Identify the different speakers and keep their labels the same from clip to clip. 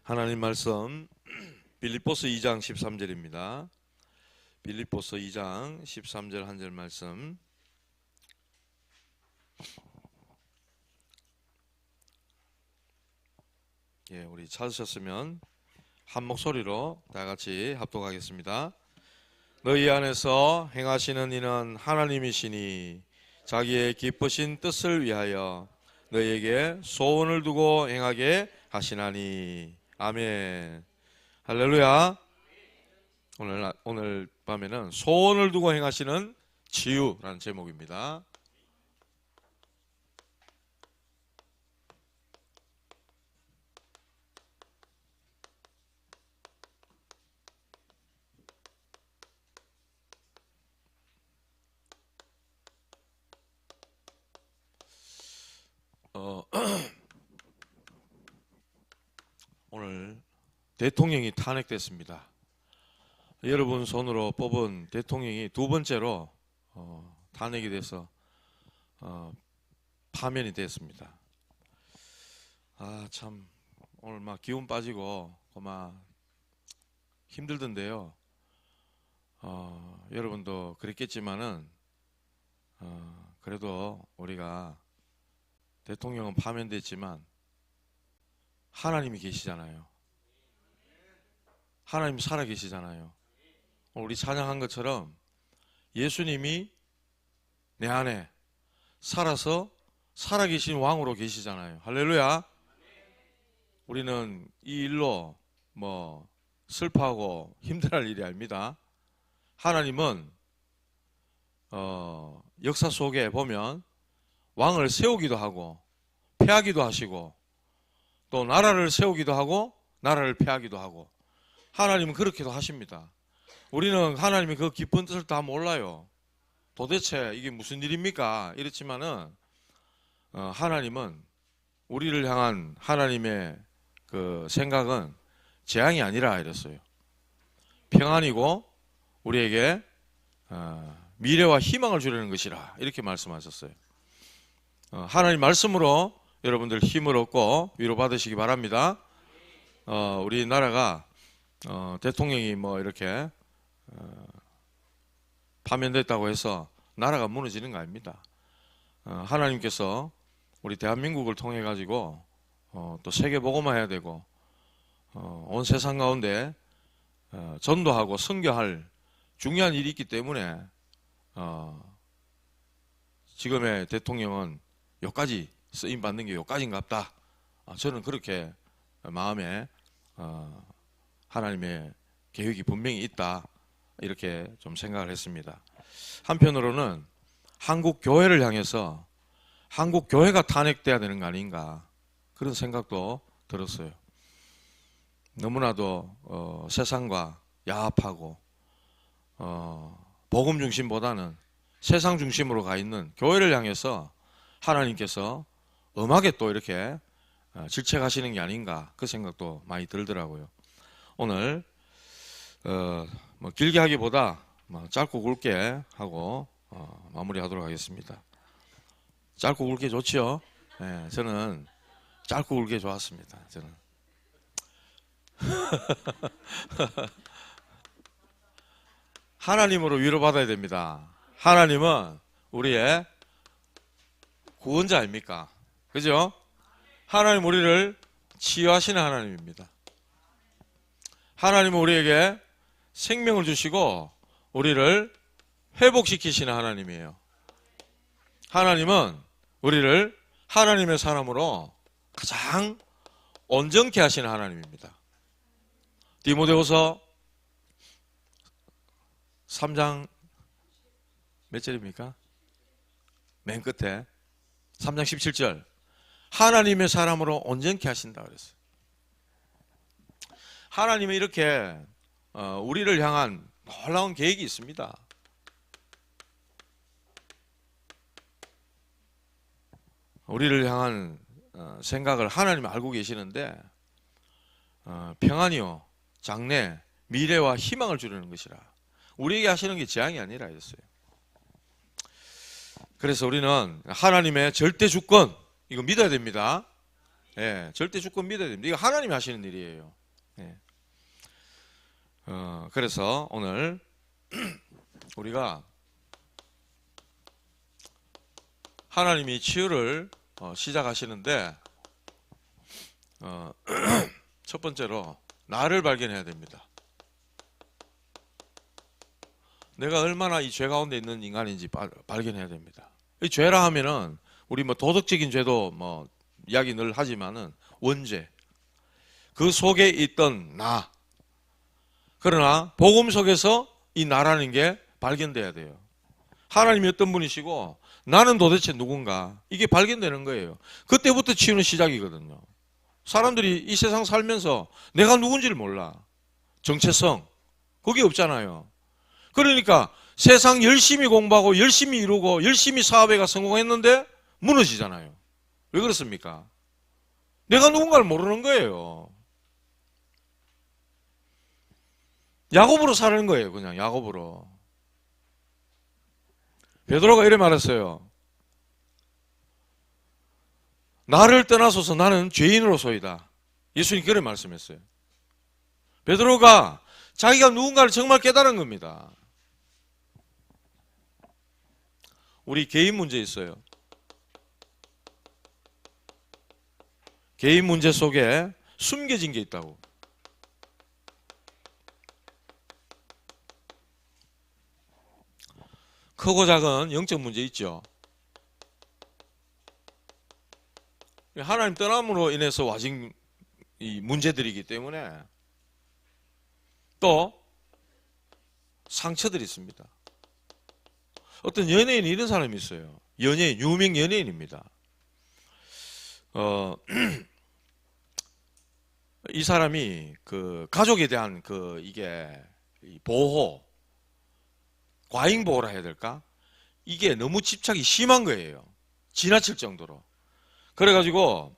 Speaker 1: 하나님 말씀 빌립보서 2장 13절입니다. 빌립보서 2장 13절 한 절 말씀. 우리 찾으셨으면 한 목소리로 다 같이 합독하겠습니다. 너희 안에서 행하시는 이는 하나님이시니 자기의 기쁘신 뜻을 위하여 너희에게 소원을 두고 행하게 하시나니. 아멘. 할렐루야. 오늘 밤에는 소원을 두고 행하시는 치유라는 제목입니다. 오늘 대통령이 탄핵됐습니다. 여러분 손으로 뽑은 대통령이 두 번째로 탄핵이 돼서 파면이 됐습니다. 참 오늘 막 기운 빠지고 막 힘들던데요. 여러분도 그랬겠지만은 그래도 우리가 대통령은 파면됐지만 하나님이 계시잖아요. 하나님 살아 계시잖아요. 우리 찬양한 것처럼 예수님이 내 안에 살아서 살아계신 왕으로 계시잖아요. 할렐루야. 우리는 이 일로 슬퍼하고 힘들어할 일이 아닙니다. 하나님은 역사 속에 보면 왕을 세우기도 하고 패하기도 하시고 또 나라를 세우기도 하고 나라를 패하기도 하고 하나님은 그렇게도 하십니다. 우리는 하나님의 그 깊은 뜻을 다 몰라요. 도대체 이게 무슨 일입니까? 이렇지만은 하나님은 우리를 향한 하나님의 그 생각은 재앙이 아니라 이랬어요. 평안이고 우리에게 미래와 희망을 주려는 것이라 이렇게 말씀하셨어요. 하나님 말씀으로 여러분들 힘을 얻고 위로받으시기 바랍니다. 우리나라가 대통령이 이렇게 파면됐다고 해서 나라가 무너지는 거 아닙니다. 하나님께서 우리 대한민국을 통해 가지고 또 세계 복음화 해야 되고 온 세상 가운데 전도하고 선교할 중요한 일이 있기 때문에 지금의 대통령은 여기까지 쓰임 받는 게 여기까지인갑다. 저는 그렇게 마음에 하나님의 계획이 분명히 있다 이렇게 좀 생각을 했습니다. 한편으로는 한국 교회를 향해서 한국 교회가 탄핵돼야 되는 거 아닌가 그런 생각도 들었어요. 너무나도 세상과 야합하고 복음 중심보다는 세상 중심으로 가 있는 교회를 향해서 하나님께서 엄하게 또 이렇게 질책하시는 게 아닌가 그 생각도 많이 들더라고요. 오늘 길게 하기보다 짧고 굵게 하고 마무리하도록 하겠습니다. 짧고 굵게 좋지요? 네, 저는 짧고 굵게 좋았습니다. 저는 하나님으로 위로받아야 됩니다. 하나님은 우리의 구원자 아닙니까? 그죠? 하나님 우리를 치유하시는 하나님입니다. 하나님은 우리에게 생명을 주시고 우리를 회복시키시는 하나님이에요. 하나님은 우리를 하나님의 사람으로 가장 온전케 하시는 하나님입니다. 디모데후서 3장 몇 절입니까? 맨 끝에 3장 17절 하나님의 사람으로 온전케 하신다 그랬어요. 하나님은 이렇게 우리를 향한 놀라운 계획이 있습니다. 우리를 향한 생각을 하나님이 알고 계시는데 평안이요 장래 미래와 희망을 주려는 것이라 우리에게 하시는 게 재앙이 아니라 이랬어요. 그래서 우리는 하나님의 절대 주권 이거 믿어야 됩니다. 예, 절대 주권 믿어야 됩니다. 이거 하나님이 하시는 일이에요. 예. 그래서 오늘 우리가 하나님이 치유를 시작하시는데 첫 번째로 나를 발견해야 됩니다. 내가 얼마나 이 죄 가운데 있는 인간인지 발견해야 됩니다. 이 죄라 하면은 우리 뭐 도덕적인 죄도 뭐 이야기 늘 하지만은 원죄, 그 속에 있던 나. 그러나 복음 속에서 이 나라는 게 발견돼야 돼요. 하나님이 어떤 분이시고 나는 도대체 누군가, 이게 발견되는 거예요. 그때부터 치유는 시작이거든요. 사람들이 이 세상 살면서 내가 누군지를 몰라. 정체성, 그게 없잖아요. 그러니까 세상 열심히 공부하고 열심히 이루고 열심히 사업에 가 성공했는데 무너지잖아요. 왜 그렇습니까? 내가 누군가를 모르는 거예요. 야곱으로 사는 거예요. 그냥 야곱으로. 베드로가 이래 말했어요. 나를 떠나소서 나는 죄인으로소이다. 예수님 그래 말씀했어요. 베드로가 자기가 누군가를 정말 깨달은 겁니다. 우리 개인 문제 있어요. 개인 문제 속에 숨겨진 게 있다고. 크고 작은 영적 문제 있죠. 하나님 떠남으로 인해서 와진 이 문제들이기 때문에 또 상처들이 있습니다. 어떤 연예인이 이런 사람이 있어요. 연예인, 유명 연예인입니다. 이 사람이 그 가족에 대한 이게 보호, 과잉 보호라 해야 될까? 이게 너무 집착이 심한 거예요. 지나칠 정도로. 그래가지고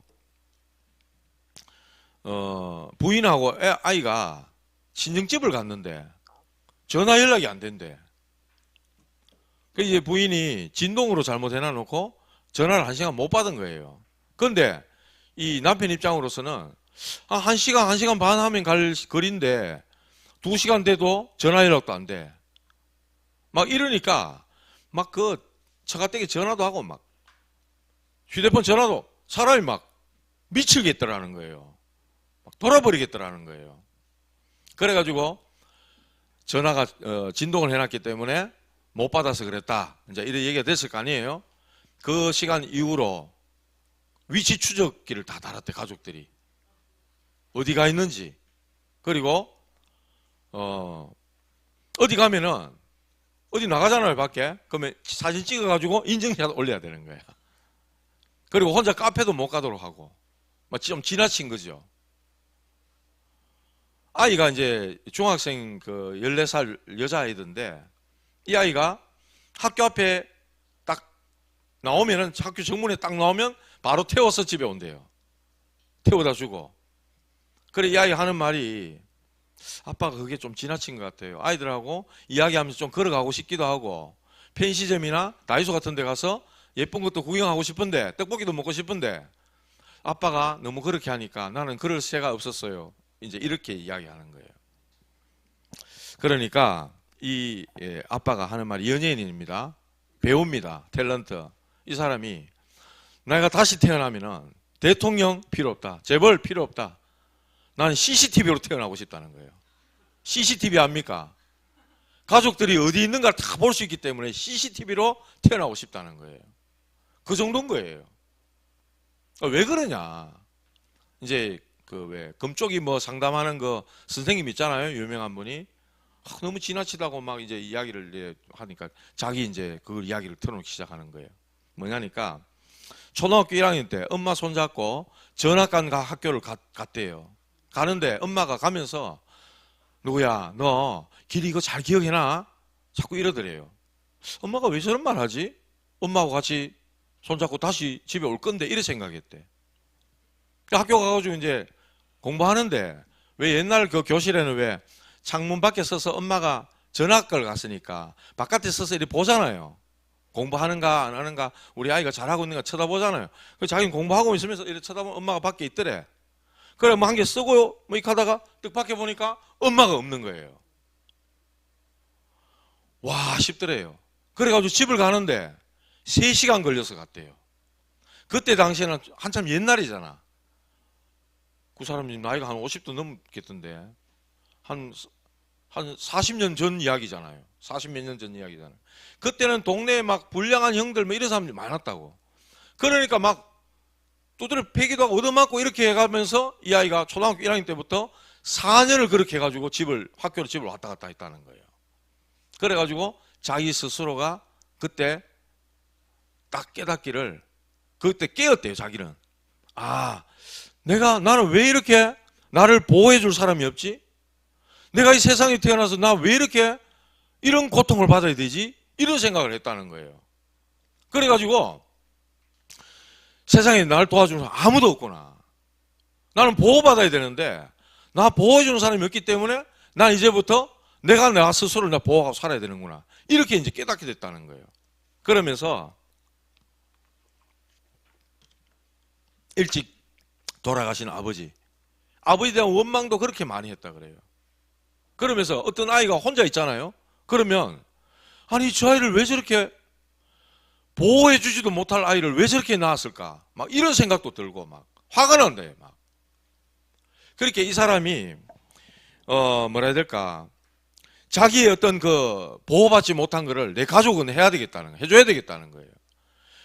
Speaker 1: 부인하고 아이가 친정집을 갔는데 전화 연락이 안 된대. 그래서 이제 부인이 진동으로 잘못 해놔놓고 전화를 1시간 못 받은 거예요. 그런데 이 남편 입장으로서는 1시간, 1시간 반 하면 갈 거리인데 2시간 돼도 전화 연락도 안 돼. 막 이러니까 막 처가댁에 전화도 하고 막 휴대폰 전화도 사람이 막 미치겠더라는 거예요. 막 돌아버리겠더라는 거예요. 그래가지고 전화가 진동을 해놨기 때문에 못 받아서 그랬다. 이제 이런 얘기가 됐을 거 아니에요. 그 시간 이후로 위치 추적기를 다 달았대, 가족들이. 어디가 있는지. 그리고 어디 가면은 어디 나가잖아요, 밖에. 그러면 사진 찍어가지고 인증샷 올려야 되는 거야. 그리고 혼자 카페도 못 가도록 하고. 막 좀 지나친 거죠. 아이가 이제 중학생 14살 여자아이던데, 이 아이가 학교 앞에 딱 나오면은, 학교 정문에 딱 나오면 바로 태워서 집에 온대요. 태워다 주고. 그래, 이 아이 하는 말이, 아빠가 그게 좀 지나친 것 같아요. 아이들하고 이야기하면서 좀 걸어가고 싶기도 하고, 편의점이나 다이소 같은 데 가서 예쁜 것도 구경하고 싶은데, 떡볶이도 먹고 싶은데, 아빠가 너무 그렇게 하니까 나는 그럴 새가 없었어요. 이제 이렇게 이야기하는 거예요. 그러니까 이 아빠가 하는 말이, 연예인입니다. 배우입니다. 탤런트. 이 사람이 내가 다시 태어나면은 대통령 필요 없다. 재벌 필요 없다. 나는 CCTV로 태어나고 싶다는 거예요. CCTV 압니까? 가족들이 어디 있는가 다 볼 수 있기 때문에 CCTV로 태어나고 싶다는 거예요. 그 정도인 거예요. 왜 그러냐? 이제 왜 금쪽이 뭐 상담하는 선생님 있잖아요. 유명한 분이. 너무 지나치다고 막 이제 이야기를 하니까 자기 이제 그 이야기를 틀어놓기 시작하는 거예요. 뭐냐니까 초등학교 1학년 때 엄마 손잡고 전학간 학교를 갔대요. 가는데 엄마가 가면서 누구야, 너 길 이거 잘 기억해놔? 자꾸 이러더래요. 엄마가 왜 저런 말 하지? 엄마하고 같이 손잡고 다시 집에 올 건데 이래 생각했대. 학교 가가지고 이제 공부하는데, 왜 옛날 그 교실에는 왜 창문 밖에 서서 엄마가 전학을 갔으니까 바깥에 서서 이렇게 보잖아요. 공부하는가 안 하는가, 우리 아이가 잘하고 있는가 쳐다보잖아요. 그 자기는 공부하고 있으면서 이렇게 쳐다보면 엄마가 밖에 있더래. 그래 뭐 한 개 쓰고 뭐 이렇게 하다가 뜻 밖에 보니까 엄마가 없는 거예요. 와 싶더래요. 그래가지고 집을 가는데 3시간 걸려서 갔대요. 그때 당시에는 한참 옛날이잖아. 그 사람이 나이가 한 50도 넘겠던데 한 40년 전 이야기잖아요. 40몇 년 전 이야기잖아요. 그때는 동네에 막 불량한 형들 뭐 이런 사람들이 많았다고. 그러니까 막 두드려 패기도 하고 얻어맞고 이렇게 해가면서 이 아이가 초등학교 1학년 때부터 4년을 그렇게 해가지고 학교로 집을 왔다 갔다 했다는 거예요. 그래가지고 자기 스스로가 그때 딱 깨닫기를, 그때 깨었대요. 자기는 나는 왜 이렇게 나를 보호해 줄 사람이 없지? 내가 이 세상에 태어나서 나 왜 이렇게 이런 고통을 받아야 되지? 이런 생각을 했다는 거예요. 그래가지고 세상에 나를 도와주는 사람 아무도 없구나. 나는 보호받아야 되는데 나 보호해 주는 사람이 없기 때문에 난 이제부터 내가 스스로를 나 보호하고 살아야 되는구나. 이렇게 이제 깨닫게 됐다는 거예요. 그러면서 일찍 돌아가신 아버지에 대한 원망도 그렇게 많이 했다 그래요. 그러면서 어떤 아이가 혼자 있잖아요. 그러면 아니 저 아이를 왜 저렇게 보호해 주지도 못할 아이를 왜 저렇게 낳았을까? 막 이런 생각도 들고 막 화가 난대요. 막 그렇게 이 사람이 뭐라 해야 될까? 자기의 어떤 그 보호받지 못한 거를 내 가족은 해야 되겠다는 거예요. 해줘야 되겠다는 거예요.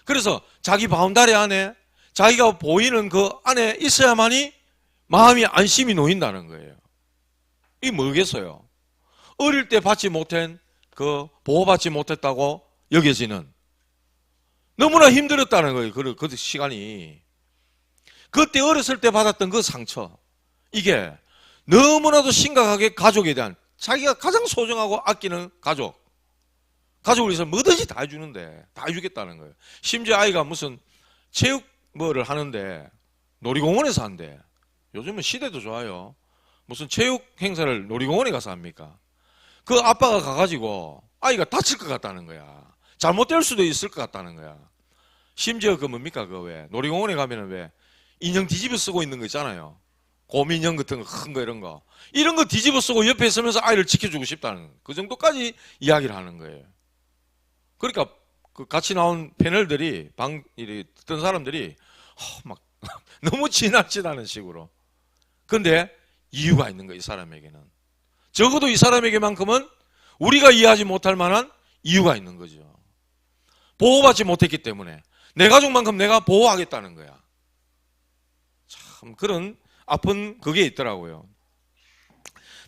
Speaker 1: 그래서 자기 바운다리 안에 자기가 보이는 그 안에 있어야만이 마음이 안심이 놓인다는 거예요. 이게 뭐겠어요? 어릴 때 받지 못한 그 보호받지 못했다고 여겨지는 너무나 힘들었다는 거예요. 그 시간이. 그때 어렸을 때 받았던 그 상처, 이게 너무나도 심각하게 가족에 대한, 자기가 가장 소중하고 아끼는 가족을 위해서 뭐든지 다 해주는데 다 해주겠다는 거예요. 심지어 아이가 무슨 체육 뭐를 하는데 놀이공원에서 한대. 요즘은 시대도 좋아요. 무슨 체육 행사를 놀이공원에 가서 합니까? 그 아빠가 가가지고 아이가 다칠 것 같다는 거야. 잘못될 수도 있을 것 같다는 거야. 심지어 그 뭡니까? 그 왜 놀이공원에 가면은 왜 인형 뒤집어 쓰고 있는 거 있잖아요. 곰인형 같은 거, 큰 거, 이런 거 뒤집어 쓰고 옆에 있으면서 아이를 지켜주고 싶다는, 그 정도까지 이야기를 하는 거예요. 그러니까 그 같이 나온 패널들이 듣던 사람들이 막 너무 지나치다는 식으로. 근데 이유가 있는 거예요. 이 사람에게는 적어도 이 사람에게만큼은 우리가 이해하지 못할 만한 이유가 있는 거죠. 보호받지 못했기 때문에 내 가족만큼 내가 보호하겠다는 거야. 참 그런 아픈 그게 있더라고요.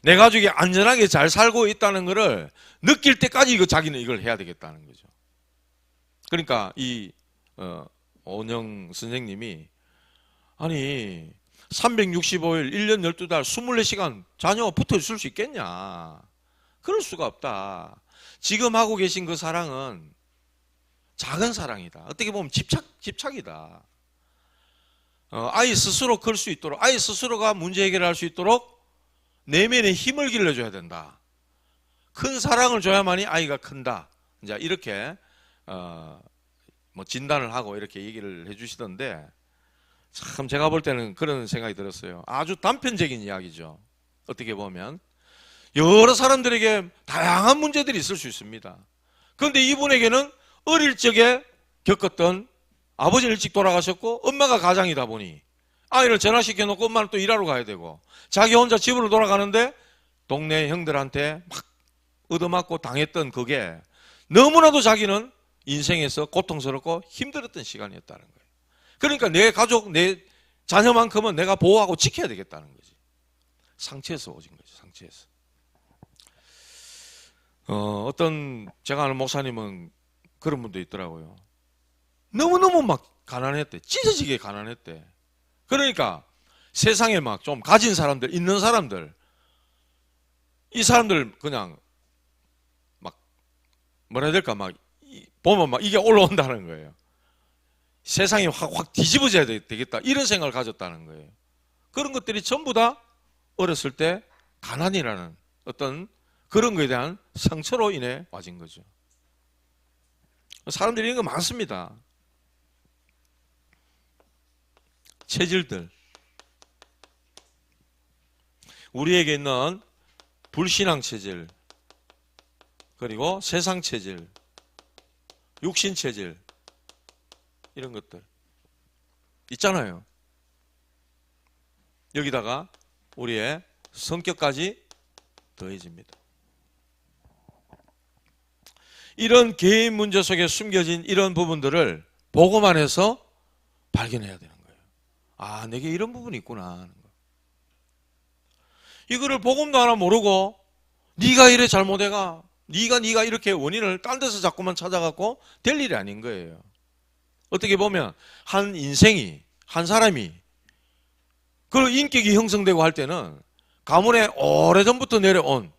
Speaker 1: 내 가족이 안전하게 잘 살고 있다는 것을 느낄 때까지 자기는 이걸 해야 되겠다는 거죠. 그러니까 이 오은영 선생님이 아니 365일 1년 12달 24시간 자녀와 붙어 있을 수 있겠냐? 그럴 수가 없다. 지금 하고 계신 그 사랑은 작은 사랑이다. 어떻게 보면 집착이다. 아이 스스로 클 수 있도록, 아이 스스로가 문제 해결할 수 있도록 내면에 힘을 길러줘야 된다. 큰 사랑을 줘야만이 아이가 큰다. 이제 이렇게 뭐 진단을 하고 이렇게 얘기를 해주시던데, 참 제가 볼 때는 그런 생각이 들었어요. 아주 단편적인 이야기죠. 어떻게 보면 여러 사람들에게 다양한 문제들이 있을 수 있습니다. 그런데 이분에게는 어릴 적에 겪었던, 아버지는 일찍 돌아가셨고 엄마가 가장이다 보니 아이를 전화시켜 놓고 엄마는 또 일하러 가야 되고 자기 혼자 집으로 돌아가는데 동네 형들한테 막 얻어맞고 당했던 그게 너무나도 자기는 인생에서 고통스럽고 힘들었던 시간이었다는 거예요. 그러니까 내 가족, 내 자녀만큼은 내가 보호하고 지켜야 되겠다는 거지. 상처에서 오진 거지. 상처에서. 어떤 제가 아는 목사님은 그런 분도 있더라고요. 너무너무 막 가난했대. 찢어지게 가난했대. 그러니까 세상에 막 좀 가진 사람들, 있는 사람들, 이 사람들 그냥 막 뭐라 해야 될까, 막 보면 막 이게 올라온다는 거예요. 세상이 확 뒤집어져야 되겠다, 이런 생각을 가졌다는 거예요. 그런 것들이 전부 다 어렸을 때 가난이라는 어떤 그런 것에 대한 상처로 인해 와진 거죠. 사람들이 이런 거 많습니다. 체질들. 우리에게 있는 불신앙 체질, 그리고 세상 체질, 육신 체질, 이런 것들 있잖아요. 여기다가 우리의 성격까지 더해집니다. 이런 개인 문제 속에 숨겨진 이런 부분들을 보고만 해서 발견해야 되는 거예요. 아, 내게 이런 부분이 있구나 하는 거. 이거를 복음도 하나 모르고 네가 이래 잘못해가, 네가 이렇게 원인을 딴 데서 자꾸만 찾아갖고 될 일이 아닌 거예요. 어떻게 보면 한 인생이, 한 사람이 그 인격이 형성되고 할 때는 가문에 오래전부터 내려온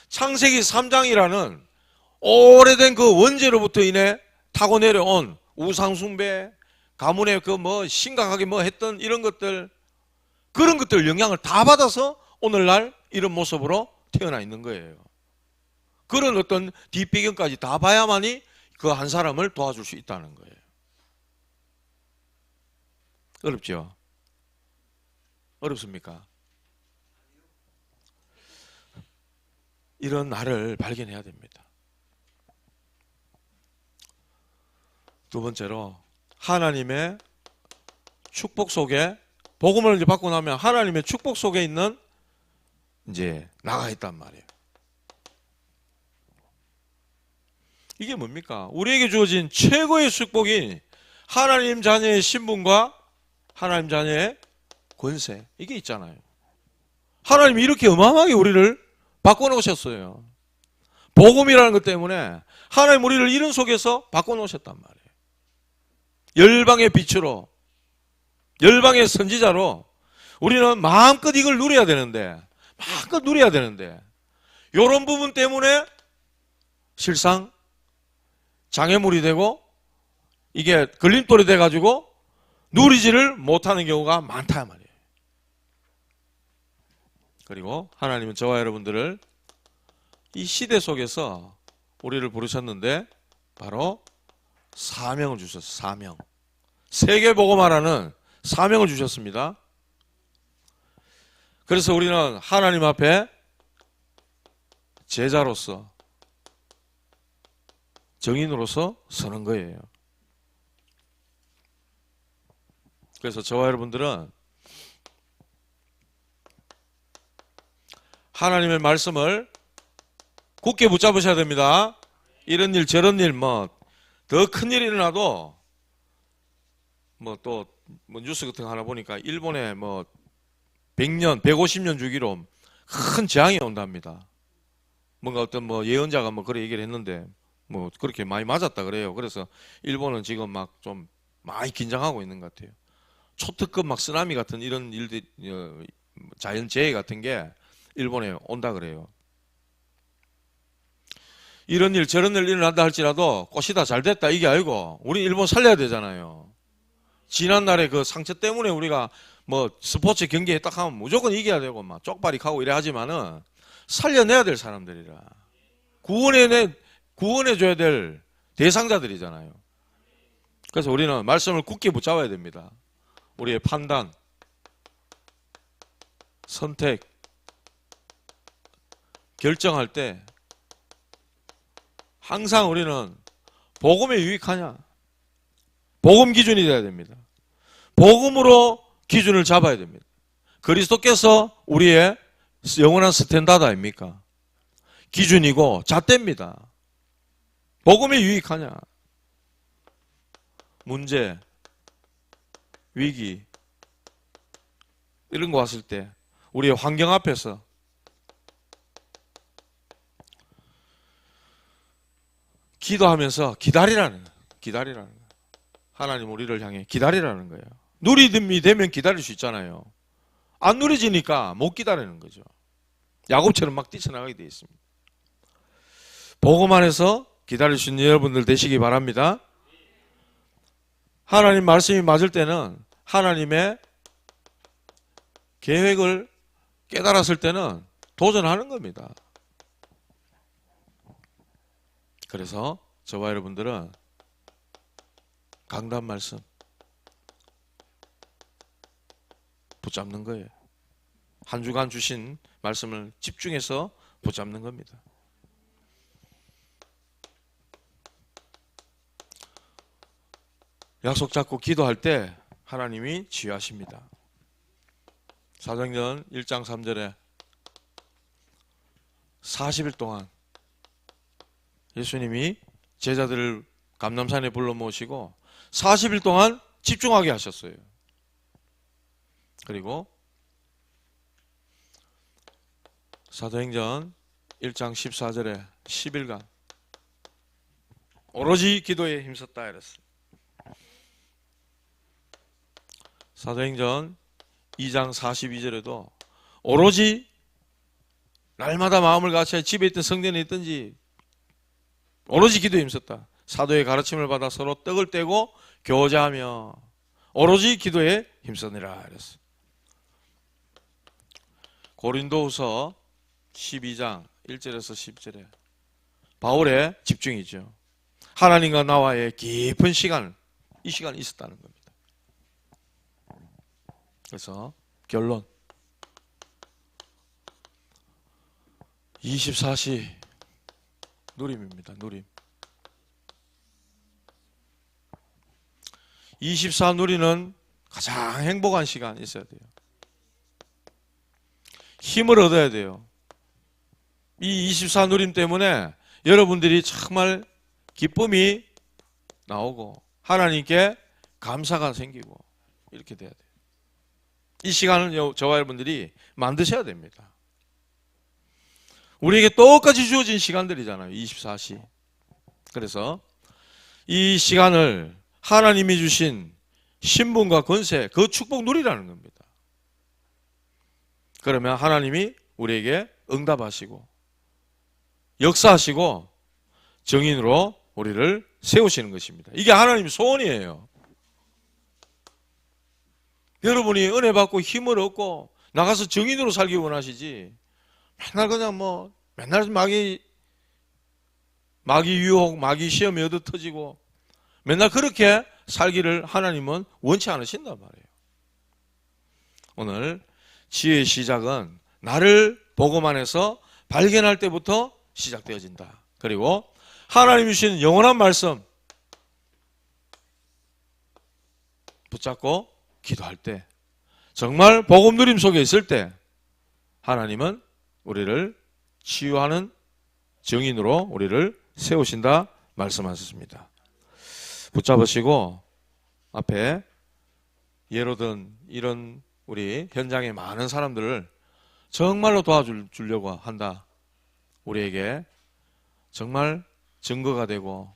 Speaker 1: 창세기 3장이라는 오래된 그 원죄로부터 인해 타고 내려온 우상숭배, 가문에 그 뭐 심각하게 뭐 했던 이런 것들, 그런 것들 영향을 다 받아서 오늘날 이런 모습으로 태어나 있는 거예요. 그런 어떤 뒷배경까지 다 봐야만이 그 한 사람을 도와줄 수 있다는 거예요. 어렵죠? 어렵습니까? 이런 나를 발견해야 됩니다. 두 번째로, 하나님의 축복 속에, 복음을 이제 받고 나면 하나님의 축복 속에 있는 이제 나가 있단 말이에요. 이게 뭡니까? 우리에게 주어진 최고의 축복이 하나님 자녀의 신분과 하나님 자녀의 권세, 이게 있잖아요. 하나님이 이렇게 어마어마하게 우리를 바꿔놓으셨어요. 복음이라는 것 때문에 하나님 우리를 이런 속에서 바꿔놓으셨단 말이에요. 열방의 빛으로, 열방의 선지자로 우리는 마음껏 이걸 누려야 되는데, 마음껏 누려야 되는데, 이런 부분 때문에 실상 장애물이 되고 이게 걸림돌이 돼가지고 누리지를 못하는 경우가 많다 말이에요. 그리고 하나님은 저와 여러분들을 이 시대 속에서 우리를 부르셨는데 바로 사명을 주셨어요. 사명. 세계복음화라는 사명을 주셨습니다. 그래서 우리는 하나님 앞에 제자로서, 정인으로서 서는 거예요. 그래서 저와 여러분들은 하나님의 말씀을 굳게 붙잡으셔야 됩니다. 이런 일 저런 일 뭐 더 큰 일이 일어나도 뭐 또 뭐 뉴스 같은 거 하나 보니까 일본에 뭐 100년, 150년 주기로 큰 재앙이 온답니다. 뭔가 어떤 뭐 예언자가 뭐 그래 얘기를 했는데 뭐 그렇게 많이 맞았다 그래요. 그래서 일본은 지금 막 좀 많이 긴장하고 있는 것 같아요. 초특급 막 쓰나미 같은 이런 일들, 자연재해 같은 게 일본에 온다 그래요. 이런 일 저런 일 일어난다 할지라도 꽃이다 잘 됐다 이게 아니고 우리 일본 살려야 되잖아요. 지난날에 그 상처 때문에 우리가 뭐 스포츠 경기에 딱 하면 무조건 이겨야 되고 막 쪽발이 가고 이래 하지만은 살려내야 될 사람들이라, 구원해줘야 될 대상자들이잖아요. 그래서 우리는 말씀을 굳게 붙잡아야 됩니다. 우리의 판단, 선택, 결정할 때 항상 우리는 복음에 유익하냐, 복음 기준이 돼야 됩니다. 복음으로 기준을 잡아야 됩니다. 그리스도께서 우리의 영원한 스탠다드 아닙니까? 기준이고 잣대입니다. 복음에 유익하냐, 문제, 위기 이런 거 왔을 때 우리의 환경 앞에서 기도하면서 기다리라는 거예요. 하나님 우리를 향해 기다리라는 거예요. 누리듬이 되면 기다릴 수 있잖아요. 안 누려지니까 못 기다리는 거죠. 야곱처럼 막 뛰쳐나가게 되어 있습니다. 복음 안에서 기다릴 수 있는 여러분들 되시기 바랍니다. 하나님 말씀이 맞을 때는, 하나님의 계획을 깨달았을 때는 도전하는 겁니다. 그래서 저와 여러분들은 강단 말씀 붙잡는 거예요. 한 주간 주신 말씀을 집중해서 붙잡는 겁니다. 약속 잡고 기도할 때 하나님이 치유하십니다. 사도행전 1장 3절에 40일 동안 예수님이 제자들을 감람산에 불러 모시고 40일 동안 집중하게 하셨어요. 그리고 사도행전 1장 14절에 10일간 오로지 기도에 힘썼다 이랬어요. 사도행전 2장 42절에도 오로지 날마다 마음을 같이 집에 있든 성전에 있든지 오로지 기도에 힘썼다. 사도의 가르침을 받아 서로 떡을 떼고 교제하며 오로지 기도에 힘쓰니라 이랬어요. 고린도후서 12장 1절에서 10절에 바울의 집중이죠. 하나님과 나와의 깊은 시간을 이 시간이 있었다는 겁니다. 그래서 결론 24시 누림입니다. 누림. 24 누리는 가장 행복한 시간 있어야 돼요. 힘을 얻어야 돼요. 이 24 누림 때문에 여러분들이 정말 기쁨이 나오고 하나님께 감사가 생기고 이렇게 돼야 돼요. 이 시간을 저와 여러분들이 만드셔야 됩니다. 우리에게 똑같이 주어진 시간들이잖아요. 24시. 그래서 이 시간을 하나님이 주신 신분과 권세, 그 축복 누리라는 겁니다. 그러면 하나님이 우리에게 응답하시고 역사하시고 정인으로 우리를 세우시는 것입니다. 이게 하나님의 소원이에요. 여러분이 은혜 받고 힘을 얻고 나가서 정인으로 살기 원하시지 맨날 그냥 맨날 마귀 유혹, 마귀 시험이 얻어 터지고 맨날 그렇게 살기를 하나님은 원치 않으신단 말이에요. 오늘 지혜의 시작은 나를 보고만 해서 발견할 때부터 시작되어진다. 그리고 하나님이 주신 영원한 말씀 붙잡고 기도할 때 정말 복음 누림 속에 있을 때 하나님은 우리를 치유하는 정인으로 우리를 세우신다 말씀하셨습니다. 붙잡으시고 앞에 예로 든 이런 우리 현장의 많은 사람들을 정말로 도와주려고 한다. 우리에게 정말 증거가 되고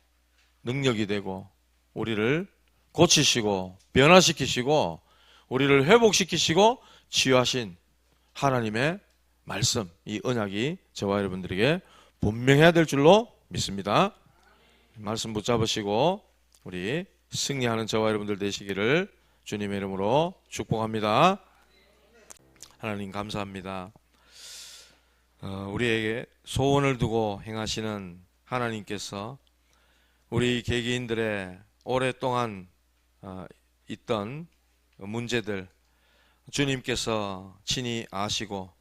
Speaker 1: 능력이 되고 우리를 고치시고 변화시키시고 우리를 회복시키시고 치유하신 하나님의 말씀, 이 언약이 저와 여러분들에게 분명해야 될 줄로 믿습니다. 말씀 붙잡으시고 우리 승리하는 저와 여러분들 되시기를 주님의 이름으로 축복합니다. 하나님 감사합니다. 우리에게 소원을 두고 행하시는 하나님께서 우리 개개인들의 오랫동안 있던 문제들 주님께서 친히 아시고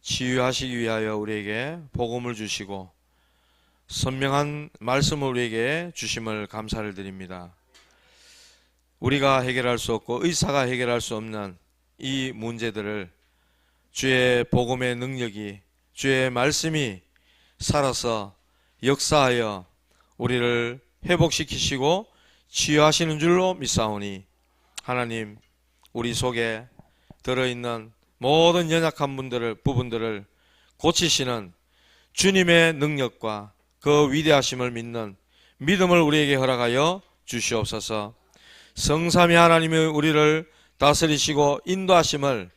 Speaker 1: 치유하시기 위하여 우리에게 복음을 주시고 선명한 말씀을 우리에게 주심을 감사를 드립니다. 우리가 해결할 수 없고 의사가 해결할 수 없는 이 문제들을 주의 복음의 능력이 주의 말씀이 살아서 역사하여 우리를 회복시키시고 치유하시는 줄로 믿사오니 하나님 우리 속에 들어있는 모든 연약한 부분들을 고치시는 주님의 능력과 그 위대하심을 믿는 믿음을 우리에게 허락하여 주시옵소서. 성삼위 하나님이 우리를 다스리시고 인도하심을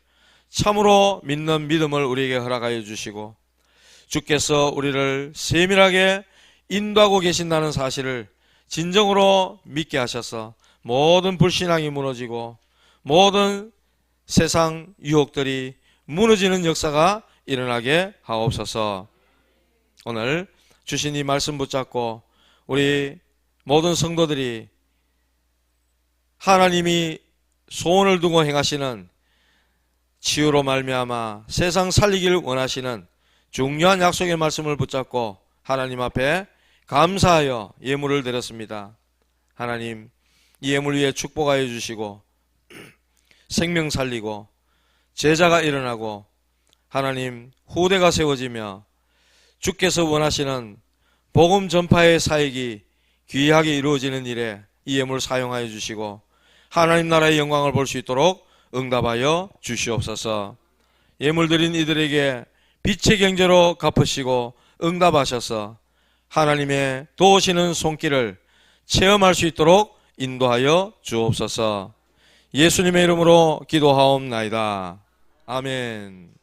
Speaker 1: 참으로 믿는 믿음을 우리에게 허락하여 주시고 주께서 우리를 세밀하게 인도하고 계신다는 사실을 진정으로 믿게 하셔서 모든 불신앙이 무너지고 모든 세상 유혹들이 무너지는 역사가 일어나게 하옵소서. 오늘 주신 이 말씀 붙잡고 우리 모든 성도들이 하나님이 소원을 두고 행하시는 치유로 말미암아 세상 살리기를 원하시는 중요한 약속의 말씀을 붙잡고 하나님 앞에 감사하여 예물을 드렸습니다. 하나님, 이 예물 위에 축복하여 주시고 생명 살리고 제자가 일어나고 하나님 후대가 세워지며 주께서 원하시는 복음 전파의 사역이 귀하게 이루어지는 일에 이 예물을 사용하여 주시고 하나님 나라의 영광을 볼 수 있도록 응답하여 주시옵소서. 예물 드린 이들에게 빛의 경제로 갚으시고 응답하셔서 하나님의 도우시는 손길을 체험할 수 있도록 인도하여 주옵소서. 예수님의 이름으로 기도하옵나이다. 아멘.